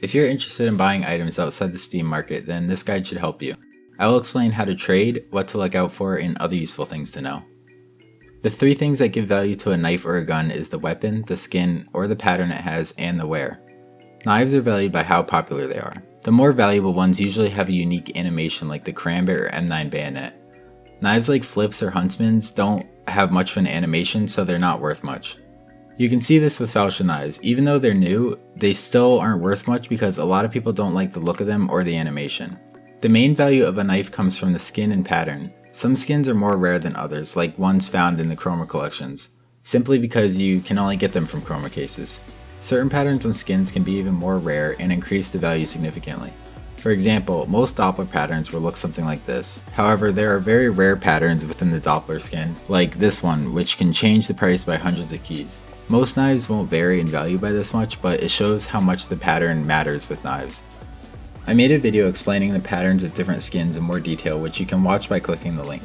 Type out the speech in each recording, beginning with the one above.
If you're interested in buying items outside the Steam market, then this guide should help you. I will explain how to trade, what to look out for, and other useful things to know. The three things that give value to a knife or a gun is the weapon, the skin, or the pattern it has, and the wear. Knives are valued by how popular they are. The more valuable ones usually have a unique animation like the Karambit or M9 bayonet. Knives like Flips or Huntsman's don't have much of an animation, so they're not worth much. You can see this with Falchion knives. Even though they're new, they still aren't worth much because a lot of people don't like the look of them or the animation. The main value of a knife comes from the skin and pattern. Some skins are more rare than others, like ones found in the Chroma collections, simply because you can only get them from Chroma cases. Certain patterns on skins can be even more rare and increase the value significantly. For example, most Doppler patterns will look something like this. However, there are very rare patterns within the Doppler skin, like this one, which can change the price by hundreds of keys. Most knives won't vary in value by this much, but it shows how much the pattern matters with knives. I made a video explaining the patterns of different skins in more detail, which you can watch by clicking the link.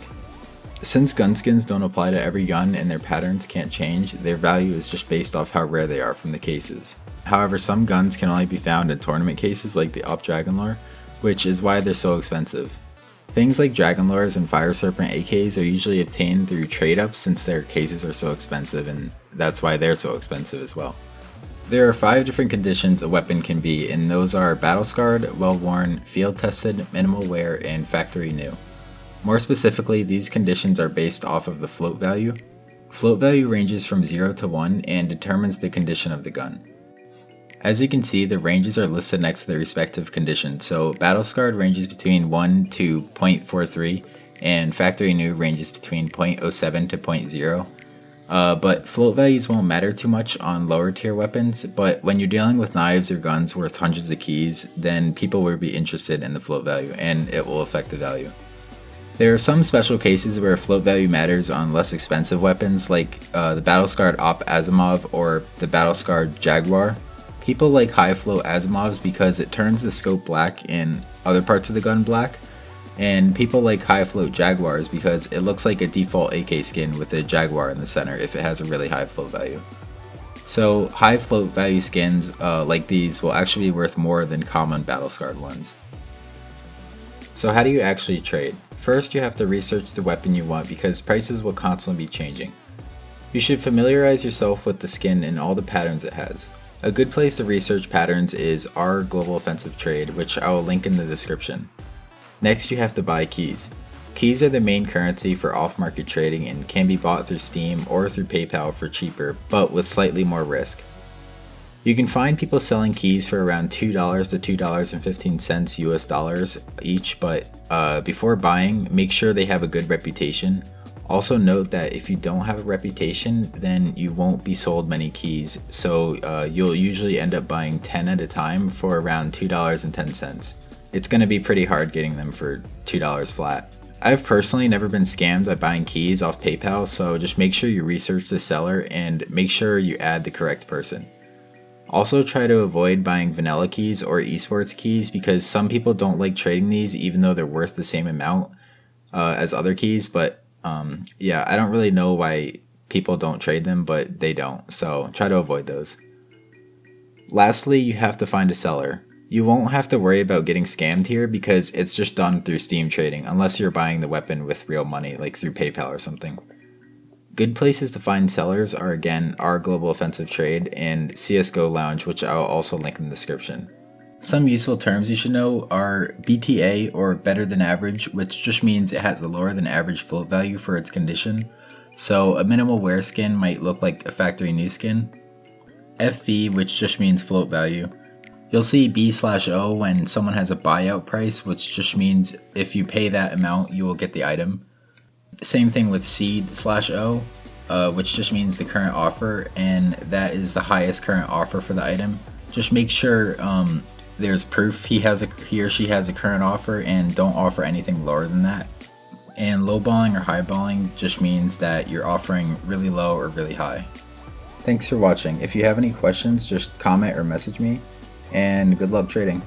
Since gun skins don't apply to every gun and their patterns can't change, their value is just based off how rare they are from the cases. However, some guns can only be found in tournament cases like the UP Dragonlore, which is why they're so expensive. Things like Dragonlores and Fire Serpent AKs are usually obtained through trade-ups since their cases are so expensive, and that's why they're so expensive as well. There are 5 different conditions a weapon can be, and those are battle scarred, well worn, field tested, minimal wear, and factory new. More specifically, these conditions are based off of the float value. Float value ranges from 0 to 1 and determines the condition of the gun. As you can see, the ranges are listed next to the respective conditions, so battle scarred ranges between 1 to 0.43 and factory new ranges between 0.07 to 0.0. But float values won't matter too much on lower tier weapons, but when you're dealing with knives or guns worth hundreds of keys, then people will be interested in the float value and it will affect the value. There are some special cases where float value matters on less expensive weapons like the battle scarred Op Asimov or the battle scarred Jaguar. People like high float Asimovs because it turns the scope black and other parts of the gun black, and people like high float Jaguars because it looks like a default AK skin with a Jaguar in the center if it has a really high float value. So high float value skins like these will actually be worth more than common battle scarred ones. So how do you actually trade? First, you have to research the weapon you want because prices will constantly be changing. You should familiarize yourself with the skin and all the patterns it has. A good place to research patterns is our Global Offensive Trade, which I will link in the description. Next, you have to buy keys. Keys are the main currency for off-market trading and can be bought through Steam or through PayPal for cheaper, but with slightly more risk. You can find people selling keys for around $2 to $2.15 US dollars each, but before buying, make sure they have a good reputation. Also note that if you don't have a reputation, then you won't be sold many keys, so you'll usually end up buying 10 at a time for around $2.10. It's going to be pretty hard getting them for $2 flat. I've personally never been scammed by buying keys off PayPal, so just make sure you research the seller and make sure you add the correct person. Also try to avoid buying vanilla keys or esports keys because some people don't like trading these even though they're worth the same amount as other keys, but yeah, I don't really know why people don't trade them, but they don't, so try to avoid those. Lastly, you have to find a seller. You won't have to worry about getting scammed here because it's just done through Steam trading, unless you're buying the weapon with real money, like through PayPal or something. Good places to find sellers are again our Global Offensive Trade and CSGO Lounge, which I'll also link in the description. Some useful terms you should know are BTA or better than average, which just means it has a lower than average float value for its condition. So a minimal wear skin might look like a factory new skin. FV, which just means float value. You'll see B/O when someone has a buyout price, which just means if you pay that amount, you will get the item. Same thing with C/O, which just means the current offer, and that is the highest current offer for the item. Just make sure there's proof he or she has a current offer and don't offer anything lower than that. And lowballing or highballing just means that you're offering really low or really high. Thanks for watching. If you have any questions, just comment or message me, and good luck trading.